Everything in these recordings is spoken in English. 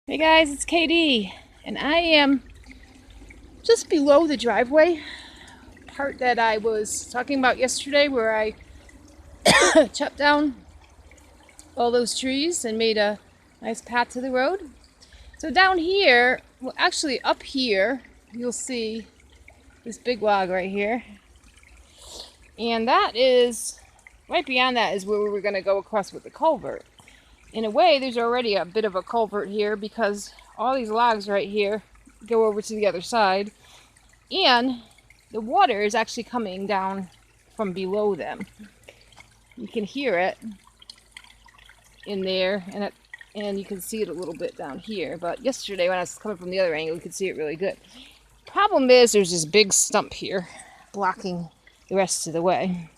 Hey guys, it's KD, and I am just below the driveway part that I was talking about yesterday, where I chopped down all those trees and made a nice path to the road. So down here, well, actually up here, you'll see this big log right here, and that is right beyond that is where we were going to go across with the culvert. In a way, there's already a bit of a culvert here because all these logs right here go over to the other side, and the water is actually coming down from below them. You can hear it in there, and you can see it a little bit down here. But yesterday when I was coming from the other angle, you could see it really good. Problem is there's this big stump here blocking the rest of the way.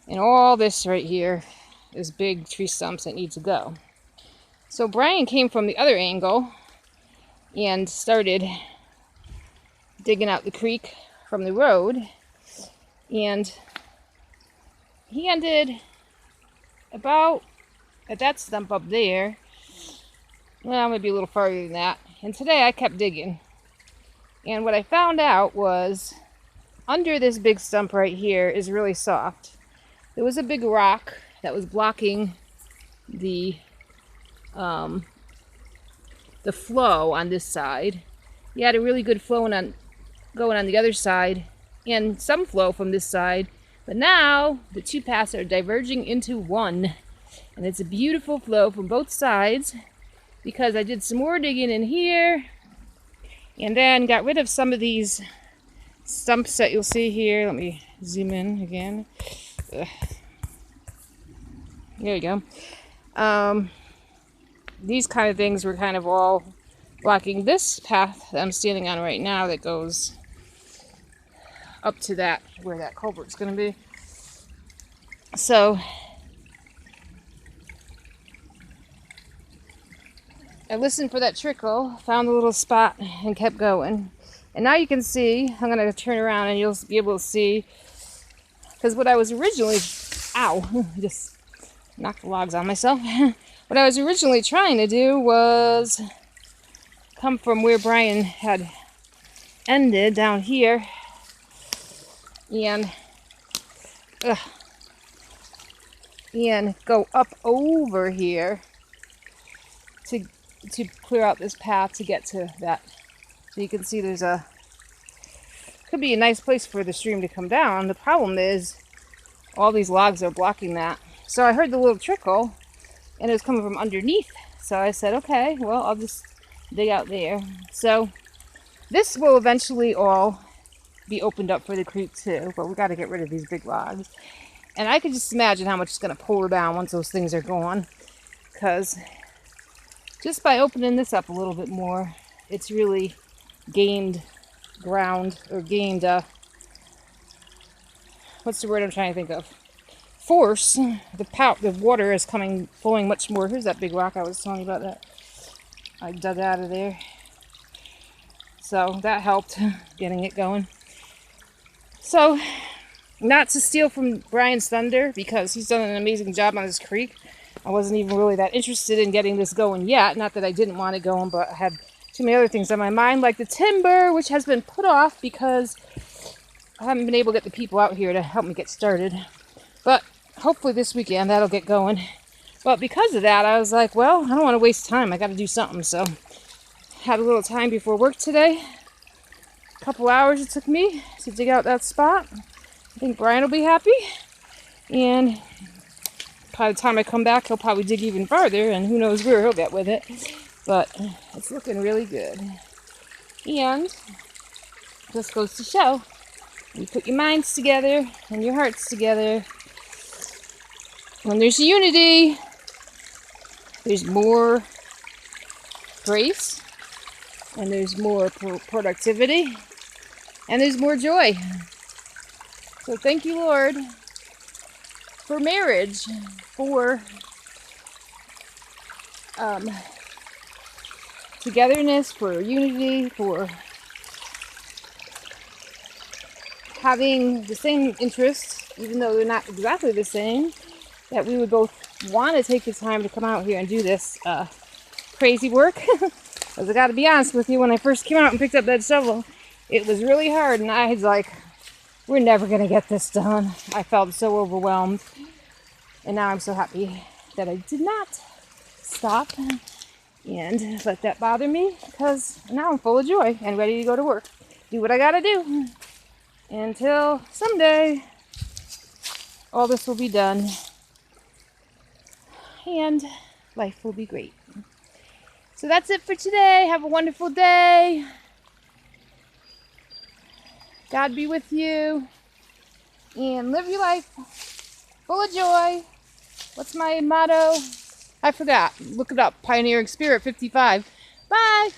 And all this right here is big tree stumps that need to go. So Brian came from the other angle and started digging out the creek from the road, and he ended about at that stump up there. Well, maybe a little farther than that. And today I kept digging, and what I found out was under this big stump right here is really soft. There was a big rock that was blocking the flow on this side. You had a really good flow going on the other side, and some flow from this side. But now the two paths are diverging into one, and it's a beautiful flow from both sides because I did some more digging in here and then got rid of some of these stumps that you'll see here. Let me zoom in again. There you go. These kind of things were kind of all blocking this path that I'm standing on right now that goes up to that, where that culvert's going to be. So I listened for that trickle, found a little spot, and kept going. And now you can see, I'm going to turn around and you'll be able to see, because what I was originally, just knocked the logs on myself. What I was originally trying to do was come from where Brian had ended down here and go up over here to clear out this path to get to that. So you can see could be a nice place for the stream to come down. The problem is all these logs are blocking that. So I heard the little trickle, and it was coming from underneath. So I said, okay, well, I'll just dig out there. So this will eventually all be opened up for the creek too, but we got to get rid of these big logs. And I could just imagine how much it's going to pour down once those things are gone, because just by opening this up a little bit more, it's really gained ground, or gained, what's the word I'm trying to think of? Force. The water is flowing much more. Here's that big rock I was telling you about that I dug out of there. So that helped getting it going. So, not to steal from Brian's thunder, because he's done an amazing job on this creek. I wasn't even really that interested in getting this going yet. Not that I didn't want it going, but I had too many other things on my mind, like the timber, which has been put off because I haven't been able to get the people out here to help me get started. But hopefully this weekend that'll get going. But because of that, I was like, well, I don't want to waste time. I got to do something. So had a little time before work today. A couple hours it took me to dig out that spot. I think Brian will be happy. And by the time I come back, he'll probably dig even farther, and who knows where he'll get with it. But it's looking really good. And this goes to show, you put your minds together and your hearts together, when there's unity, there's more grace, and there's more productivity, and there's more joy. So thank you, Lord, for marriage, for togetherness, for unity, for having the same interests, even though they're not exactly the same, that we would both want to take the time to come out here and do this crazy work. Because I got to be honest with you, when I first came out and picked up that shovel, it was really hard, and I was like, we're never going to get this done. I felt so overwhelmed. And now I'm so happy that I did not stop and let that bother me, because now I'm full of joy and ready to go to work. Do what I got to do until someday all this will be done and life will be great. So that's it for today. Have a wonderful day. God be with you. And live your life full of joy. What's my motto? I forgot. Look it up. Pioneering Spirit 55. Bye.